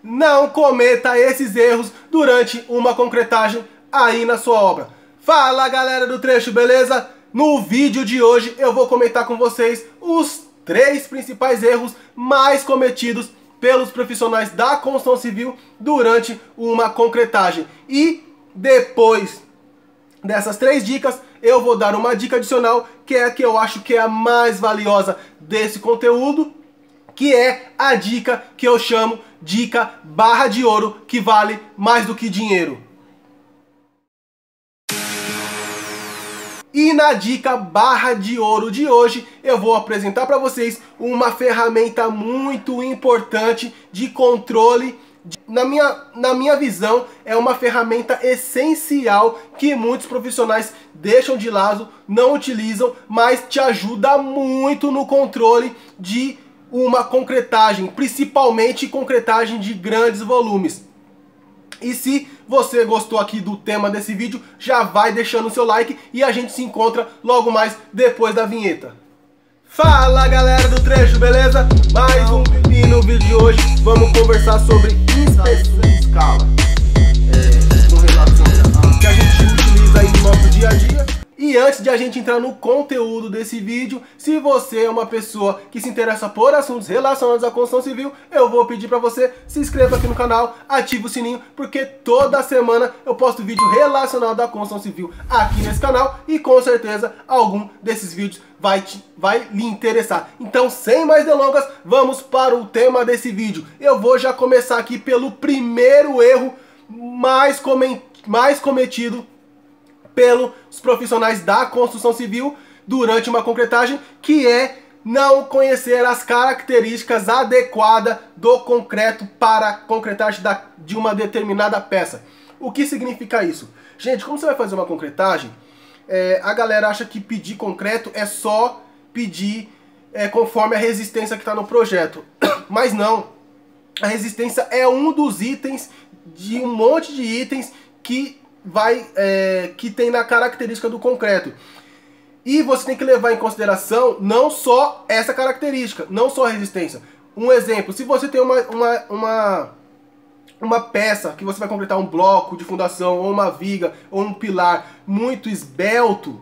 não cometa esses erros durante uma concretagem aí na sua obra. Fala galera do trecho, beleza? No vídeo de hoje eu vou comentar com vocês os 3 principais erros mais cometidos pelos profissionais da construção civil durante uma concretagem. E depois dessas 3 dicas, eu vou dar uma dica adicional, que é a que eu acho que é a mais valiosa desse conteúdo, que é a dica que eu chamo dica barra de ouro, que vale mais do que dinheiro. E na dica barra de ouro de hoje, eu vou apresentar para vocês uma ferramenta muito importante de controle. Na minha visão, é uma ferramenta essencial que muitos profissionais deixam de lado, não utilizam, mas te ajuda muito no controle de uma concretagem, principalmente concretagem de grandes volumes. E se você gostou aqui do tema desse vídeo, já vai deixando o seu like e a gente se encontra logo mais depois da vinheta. Fala galera do trecho, beleza? Mais um vídeo e no vídeo de hoje vamos conversar sobre inspeção em escala. Com relação ao que a gente utiliza aí no nosso dia a dia. E antes de a gente entrar no conteúdo desse vídeo, se você é uma pessoa que se interessa por assuntos relacionados à construção civil, eu vou pedir para você se inscreva aqui no canal, ative o sininho, porque toda semana eu posto vídeo relacionado à construção civil aqui nesse canal e com certeza algum desses vídeos vai lhe interessar. Então, sem mais delongas, vamos para o tema desse vídeo. Eu vou já começar aqui pelo primeiro erro mais cometido pelos profissionais da construção civil durante uma concretagem, que é não conhecer as características adequadas do concreto para a concretagem de uma determinada peça. O que significa isso? Gente, como você vai fazer uma concretagem, a galera acha que pedir concreto é só pedir conforme a resistência que está no projeto. Mas não. A resistência é um dos itens de um monte de itens que tem na característica do concreto. E você tem que levar em consideração não só essa característica, não só a resistência. Um exemplo, se você tem uma peça que você vai concretar um bloco de fundação, ou uma viga, ou um pilar muito esbelto,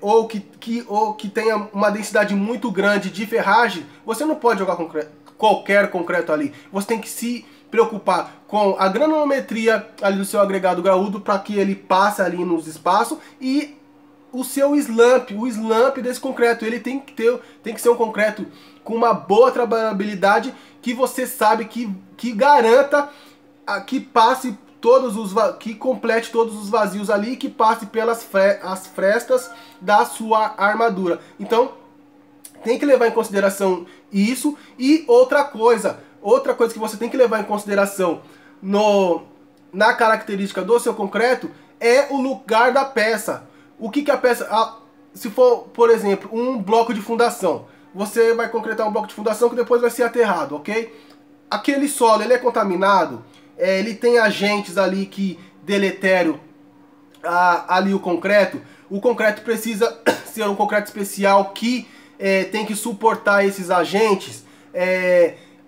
ou que tenha uma densidade muito grande de ferragem, você não pode jogar qualquer concreto ali. Você tem que se preocupar com a granulometria ali do seu agregado graúdo para que ele passe ali nos espaços, e o seu slump, o slump desse concreto, ele tem que ser um concreto com uma boa trabalhabilidade, que você sabe que garanta que passe que complete todos os vazios ali, e que passe pelas as frestas da sua armadura. Então tem que levar em consideração isso. E outra coisa que você tem que levar em consideração na característica do seu concreto é o lugar da peça. O que a peça... se for, por exemplo, um bloco de fundação, você vai concretar um bloco de fundação que depois vai ser aterrado, ok? Aquele solo, ele é contaminado, ele tem agentes ali que deletério ali o concreto. O concreto precisa ser um concreto especial que tem que suportar esses agentes.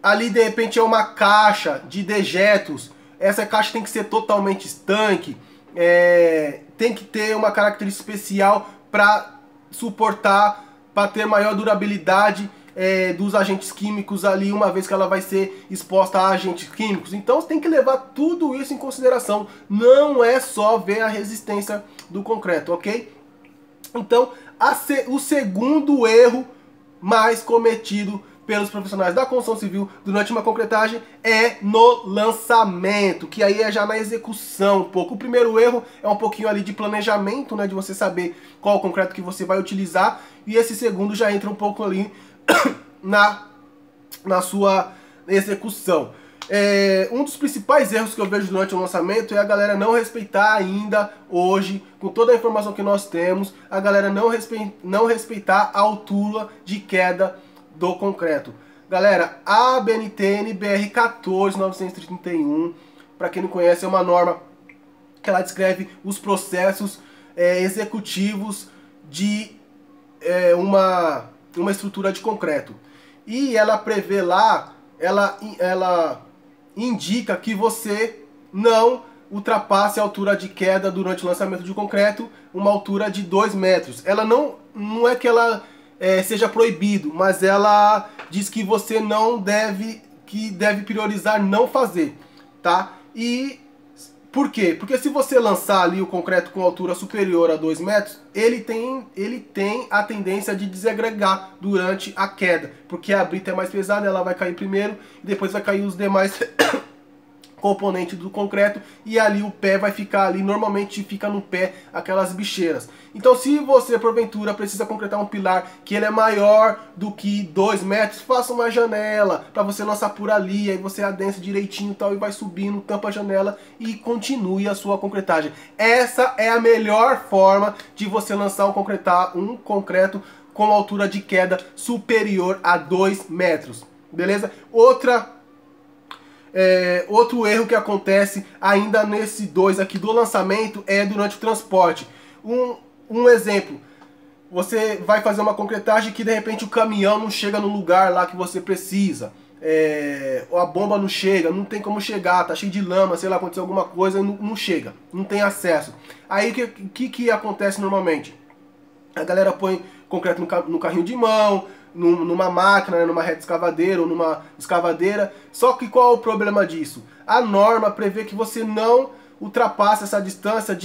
Ali de repente é uma caixa de dejetos, essa caixa tem que ser totalmente estanque, tem que ter uma característica especial para suportar, para ter maior durabilidade dos agentes químicos ali, uma vez que ela vai ser exposta a agentes químicos. Então você tem que levar tudo isso em consideração, não é só ver a resistência do concreto, ok? Então, o segundo erro mais cometido pelos profissionais da construção civil durante uma concretagem é no lançamento, que aí é já na execução um pouco. O primeiro erro é um pouquinho ali de planejamento, né, de você saber qual o concreto que você vai utilizar, e esse segundo já entra um pouco ali na sua execução. Um dos principais erros que eu vejo durante o lançamento é a galera não respeitar ainda hoje, com toda a informação que nós temos, a galera não respeitar a altura de queda do concreto. Galera, a ABNT NBR 14931, para quem não conhece, é uma norma que ela descreve os processos executivos de uma estrutura de concreto. E ela prevê lá, ela indica que você não ultrapasse a altura de queda durante o lançamento de concreto, uma altura de 2 metros. Ela não é que ela seja proibido, mas ela diz que você não deve, que deve priorizar não fazer, tá? E por quê? Porque se você lançar ali o concreto com altura superior a 2 metros, ele tem a tendência de desagregar durante a queda, porque a brita é mais pesada, ela vai cair primeiro e depois vai cair os demais componente do concreto, e ali o pé vai ficar ali, normalmente fica no pé aquelas bicheiras. Então se você porventura precisa concretar um pilar que ele é maior do que 2 metros, faça uma janela para você lançar por ali, aí você adensa direitinho e tal, e vai subindo, tampa a janela e continue a sua concretagem. Essa é a melhor forma de você lançar um concreto com altura de queda superior a 2 metros, beleza? Outro erro que acontece ainda nesse 2 aqui do lançamento é durante o transporte. Um exemplo, você vai fazer uma concretagem que de repente o caminhão não chega no lugar lá que você precisa, ou a bomba não chega, não tem como chegar, tá cheio de lama, sei lá, aconteceu alguma coisa e não chega, não tem acesso. Aí o que acontece normalmente? A galera põe concreto no carrinho de mão, numa máquina, né, numa reta escavadeira ou numa escavadeira. Só que qual é o problema disso? A norma prevê que você não ultrapasse essa distância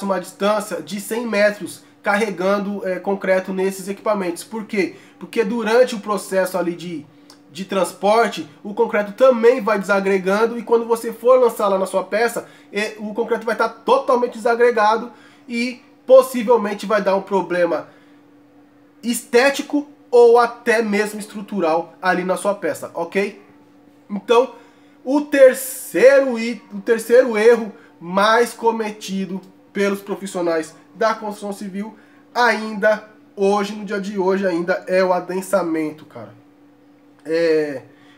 uma distância de 100 metros carregando concreto nesses equipamentos. Por quê? Porque durante o processo ali de transporte, o concreto também vai desagregando, e quando você for lançar lá na sua peça, o concreto vai estar totalmente desagregado e possivelmente vai dar um problema estético ou até mesmo estrutural ali na sua peça, ok? Então, o terceiro erro mais cometido pelos profissionais da construção civil ainda hoje, no dia de hoje ainda, é o adensamento, cara.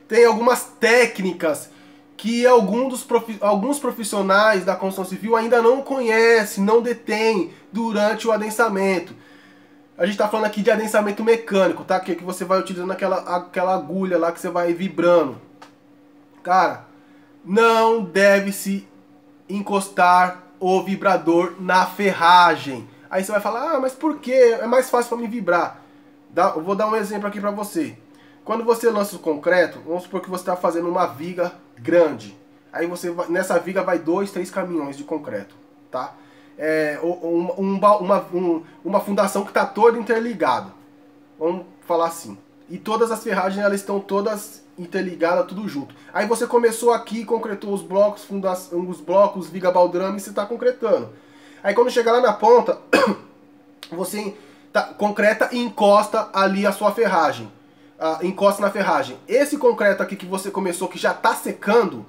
Tem algumas técnicas que alguns profissionais da construção civil ainda não conhecem, não detêm durante o adensamento. A gente está falando aqui de adensamento mecânico, tá? Que você vai utilizando aquela agulha lá que você vai vibrando. Cara, não deve se encostar o vibrador na ferragem. Aí você vai falar, ah, mas por que? É mais fácil para mim vibrar. Eu vou dar um exemplo aqui para você. Quando você lança o concreto, vamos supor que você está fazendo uma viga grande. Aí nessa viga vai 2, 3 caminhões de concreto, tá? Uma fundação que está toda interligada, vamos falar assim, e todas as ferragens elas estão todas interligadas, tudo junto. Aí você começou aqui, concretou os blocos, viga baldrame, e você está concretando. Aí quando chegar lá na ponta, você concreta e encosta ali a sua ferragem, encosta na ferragem. Esse concreto aqui que você começou, que já está secando,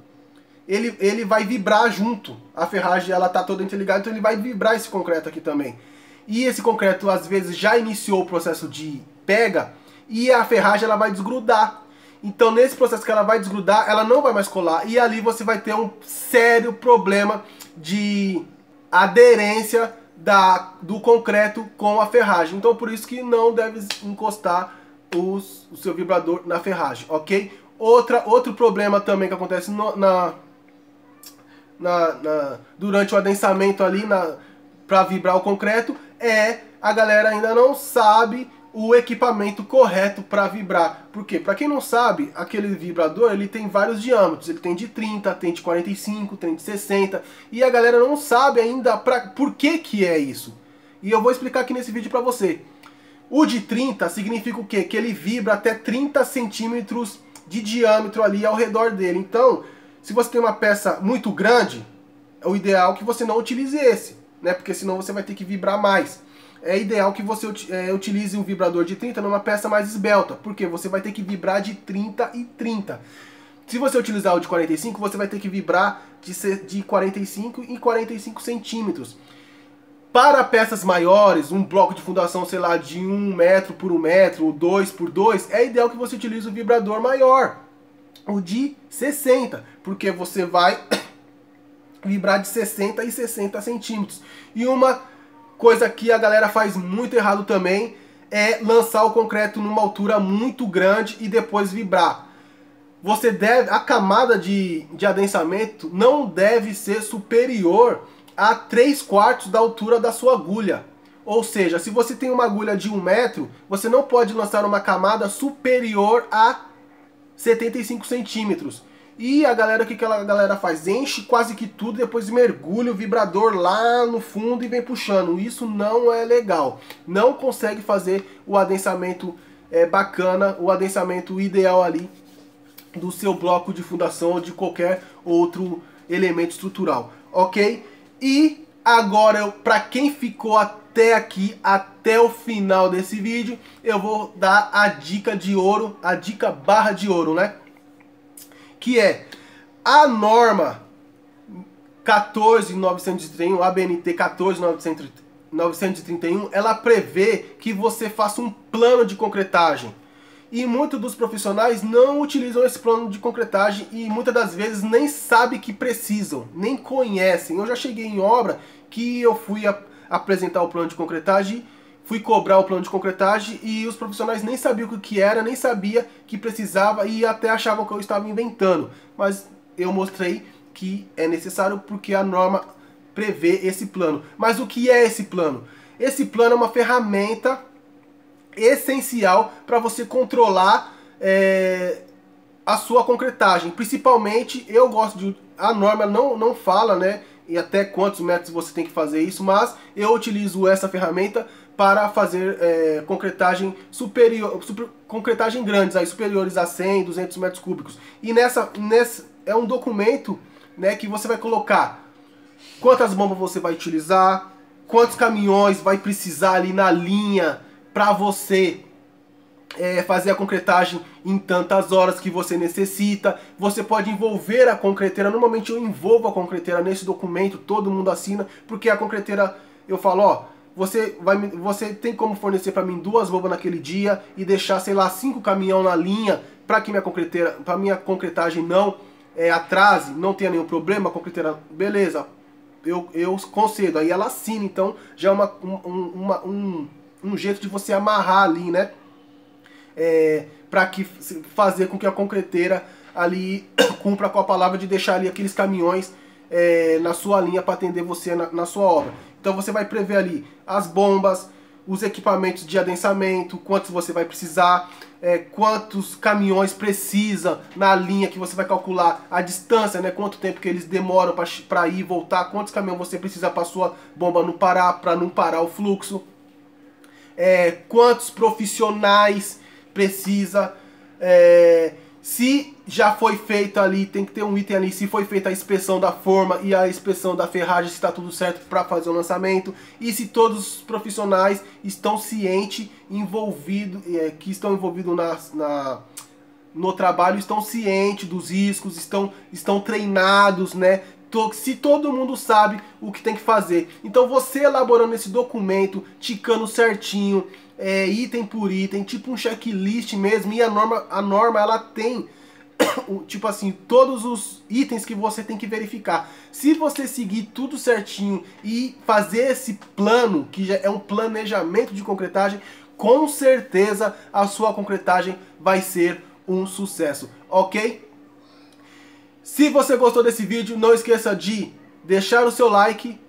ele vai vibrar junto. A ferragem ela tá toda interligada, então ele vai vibrar esse concreto aqui também. E esse concreto às vezes já iniciou o processo de pega e a ferragem ela vai desgrudar. Então nesse processo que ela vai desgrudar, ela não vai mais colar, e ali você vai ter um sério problema de aderência do concreto com a ferragem. Então por isso que não deve encostar o seu vibrador na ferragem, ok? Outro problema também que acontece durante o adensamento ali para vibrar o concreto a galera ainda não sabe o equipamento correto para vibrar. Por quê? Para quem não sabe, aquele vibrador ele tem vários diâmetros. Ele tem de 30, tem de 45, tem de 60, e a galera não sabe ainda por que é isso. E eu vou explicar aqui nesse vídeo para você. O de 30 significa o quê? Que ele vibra até 30 centímetros de diâmetro ali ao redor dele. Então, se você tem uma peça muito grande, é o ideal que você não utilize esse, né? Porque senão você vai ter que vibrar mais. É ideal que você utilize um vibrador de 30 numa peça mais esbelta, porque você vai ter que vibrar de 30 e 30. Se você utilizar o de 45, você vai ter que vibrar de 45 e 45 centímetros. Para peças maiores, um bloco de fundação, sei lá, de 1 metro por 1 metro, ou 2 por 2, é ideal que você utilize o vibrador maior, o de 60, porque você vai vibrar de 60 e 60 centímetros. E uma coisa que a galera faz muito errado também é lançar o concreto numa altura muito grande e depois vibrar. a camada de adensamento não deve ser superior a 3/4 da altura da sua agulha. Ou seja, se você tem uma agulha de 1 metro, você não pode lançar uma camada superior a 75 centímetros. E a galera, o que a galera faz? Enche quase que tudo, depois mergulha o vibrador lá no fundo e vem puxando. Isso não é legal. Não consegue fazer o adensamento bacana, o adensamento ideal ali do seu bloco de fundação ou de qualquer outro elemento estrutural, ok? E agora, para quem ficou até aqui, até o final desse vídeo, eu vou dar a dica de ouro, a dica barra de ouro, né? Que é a norma 14931, ABNT 14931, ela prevê que você faça um plano de concretagem. E muitos dos profissionais não utilizam esse plano de concretagem e muitas das vezes nem sabem que precisam, nem conhecem. Eu já cheguei em obra que eu fui apresentar o plano de concretagem, fui cobrar o plano de concretagem e os profissionais nem sabiam o que era, nem sabia que precisava e até achavam que eu estava inventando. Mas eu mostrei que é necessário porque a norma prevê esse plano. Mas o que é esse plano? Esse plano é uma ferramenta essencial para você controlar a sua concretagem. Principalmente, eu gosto de... A norma não fala, né, e até quantos metros você tem que fazer isso, mas eu utilizo essa ferramenta para fazer concretagem concretagem grandes, aí, superiores a 100, 200 metros cúbicos. E nessa é um documento, né, que você vai colocar quantas bombas você vai utilizar, quantos caminhões vai precisar ali na linha para você fazer a concretagem em tantas horas que você necessita. Você pode envolver a concreteira. Normalmente eu envolvo a concreteira nesse documento, todo mundo assina, porque a concreteira, eu falo, ó, você tem como fornecer para mim 2 bombas naquele dia e deixar, sei lá, 5 caminhão na linha para que minha concretagem não atrase, não tenha nenhum problema. A concreteira, beleza, eu concedo. Aí ela assina, então já é um jeito de você amarrar ali, né? Para fazer com que a concreteira ali cumpra com a palavra de deixar ali aqueles caminhões na sua linha para atender você na sua obra. Então você vai prever ali as bombas, os equipamentos de adensamento, quantos você vai precisar, quantos caminhões precisa na linha, que você vai calcular a distância, né, quanto tempo que eles demoram para ir e voltar, quantos caminhões você precisa para sua bomba não parar, para não parar o fluxo, quantos profissionais precisa, se já foi feito ali, tem que ter um item ali, se foi feita a inspeção da forma e a inspeção da ferragem, se está tudo certo para fazer o lançamento, e se todos os profissionais estão cientes, que estão envolvidos no trabalho, estão cientes dos riscos, estão treinados, né? Se todo mundo sabe o que tem que fazer. Então você elaborando esse documento, ticando certinho, item por item, tipo um checklist mesmo, e a norma ela tem tipo assim, todos os itens que você tem que verificar. Se você seguir tudo certinho e fazer esse plano, que já é um planejamento de concretagem, com certeza a sua concretagem vai ser um sucesso, ok? Se você gostou desse vídeo, não esqueça de deixar o seu like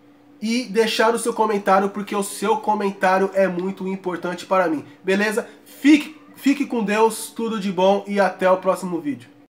e deixar o seu comentário, porque o seu comentário é muito importante para mim, beleza? Fique com Deus, tudo de bom e até o próximo vídeo.